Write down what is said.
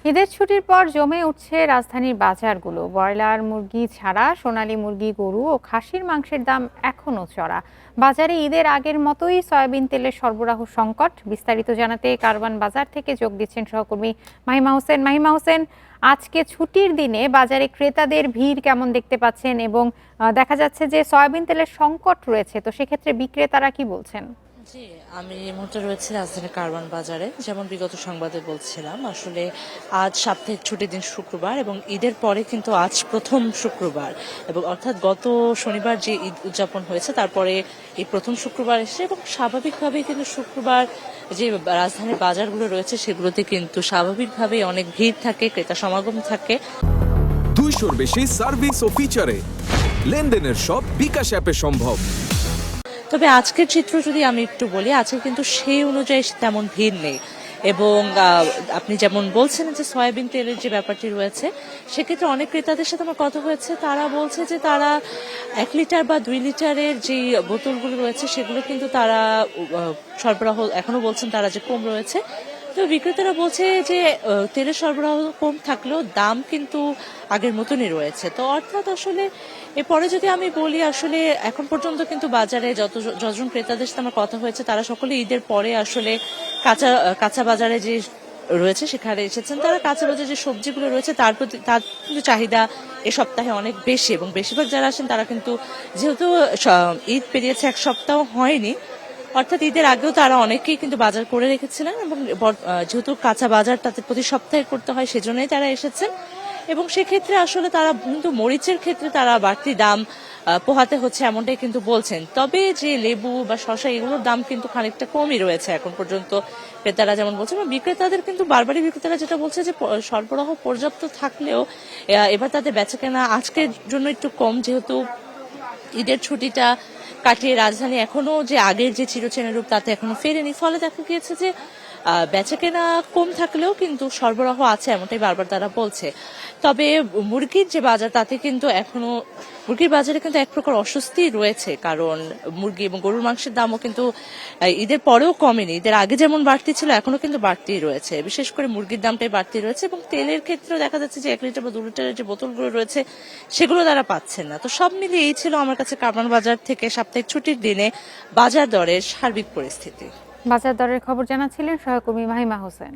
ঈদের ছুটির পর জমে উঠছে রাজধানীর বাজারগুলো। ব্রয়লার মুরগি ছাড়া সোনালী মুরগি, গরু ও খাসির মাংসের দাম এখনো চড়া। বাজারে ঈদের আগের মতোই সয়াবিন তেলের সরবরাহ সংকট। বিস্তারিত জানাতে কারওয়ান বাজার থেকে যোগ দিচ্ছেন সহকর্মী মাহিমা হোসেন। মাহিমা হোসেন, আজকে ছুটির দিনে বাজারে ক্রেতাদের ভিড় কেমন দেখতে পাচ্ছেন? এবং দেখা যাচ্ছে যে সয়াবিন তেলের সংকট রয়েছে, তো সেক্ষেত্রে বিক্রেতারা কি বলছেন? জি, আমি এই মুহূর্তে রয়েছে রাজধানীর কারওয়ান বাজারে। যেমন বিগত সংবাদে বলছিলাম, আসলে আজ সাপ্তাহিক ছুটির দিন শুক্রবার এবং ঈদের পরে কিন্তু আজ প্রথম শুক্রবার, এবং অর্থাৎ গত শনিবার যে ঈদ উদযাপন হয়েছে তারপরে এই প্রথম শুক্রবার এসে, এবং স্বাভাবিকভাবেই কিন্তু শুক্রবার যে রাজধানীর বাজারগুলো রয়েছে সেগুলোতে কিন্তু স্বাভাবিকভাবেই অনেক ভিড় থাকে, ক্রেতা সমাগম থাকে। 200-র বেশি সার্ভিস ও ফিচারে লেনদেনের সব বিকাশ অ্যাপে সম্ভব। তবে আজকের চিত্র যদি আমি একটু বলি, আজকে কিন্তু সেই অনুযায়ী তেমন ভিড় নেই। এবং আপনি যেমন বলছেন যে সয়াবিন তেলের যে ব্যাপারটি রয়েছে, সেক্ষেত্রে অনেক ক্রেতাদের সাথে আমার কথা হয়েছে, তারা বলছে যে তারা 1 লিটার বা 2 লিটারের যে বোতলগুলো রয়েছে সেগুলো কিন্তু তারা সরবরাহ এখনো বলছেন তারা যে কম রয়েছে। তো বিক্রেতারা বলছে যে তেলের সরবরাহ কম থাকলেও দাম কিন্তু আগের মতনই রয়েছে। তো অর্থাৎ আসলে এরপরে যদি আমি বলি, আসলে এখন পর্যন্ত কিন্তু বাজারে যতজন ক্রেতাদের সাথে আমার কথা হয়েছে তারা সকলে ঈদের পরে আসলে কাঁচা কাঁচা বাজারে যে রয়েছে সেখানে এসেছেন। তারা কাঁচা বাজারে যে সবজিগুলো রয়েছে তার কিন্তু চাহিদা এ সপ্তাহে অনেক বেশি, এবং বেশিরভাগ যারা আসেন তারা কিন্তু যেহেতু ঈদ পেরিয়েছে 1 সপ্তাহ হয়নি, অর্থাৎ ঈদের আগেও তারা অনেকেই কিন্তু বাজার করে রেখেছিলেন, এবং যেহেতু কাঁচা বাজার তাদের প্রতি সপ্তাহে করতে হয় সেজন্যই তারা এসেছেন। এবং সেক্ষেত্রে আসলে তারা কিন্তু মরিচের ক্ষেত্রে তারা বাড়তি দাম পোহাতে হচ্ছে এমনটাই কিন্তু বলছেন। তবে যে লেবু বা শসা এগুলোর দাম কিন্তু খানিকটা কমই রয়েছে এখন পর্যন্ত, ক্রেতারা যেমন বলছে। এবং বিক্রেতাদের কিন্তু বারবারই বিক্রেতারা যেটা বলছে যে সরবরাহ পর্যাপ্ত থাকলেও এবার তাদের বেচাকেনা আজকের জন্য একটু কম, যেহেতু ঈদের ছুটিটা কাটিয়ে রাজধানী এখনো যে আগের যে চিরচেনা রূপ তাতে এখনো ফেরেনি। ফলে দেখা গিয়েছে যে বেচাকেনা কম থাকলেও কিন্তু সরবরাহ আছে, এমনটাই বারবার তারা বলছে। তবে মুরগির যে বাজার তাতে কিন্তু এখনো মুরগির বাজারে কিন্তু এক প্রকার অস্বস্তি রয়েছে, কারণ মুরগি এবং গরুর মাংসের দামও কিন্তু ঈদের পরেও কমেনি। ঈদের আগে যেমন বাড়তি ছিল এখনো কিন্তু বাড়তি রয়েছে, বিশেষ করে মুরগির দামটাই বাড়তি রয়েছে। এবং তেলের ক্ষেত্রেও দেখা যাচ্ছে যে 1 লিটার বা 2 লিটারের যে বোতলগুলো রয়েছে সেগুলো তারা পাচ্ছেন না। তো সব মিলিয়ে এই ছিল আমার কাছে কারওয়ান বাজার থেকে সাপ্তাহিক ছুটির দিনে বাজার দরের সার্বিক পরিস্থিতি। বাজার দরের খবর জানাচ্ছিলেন সহকর্মী মাহিমা হোসেন।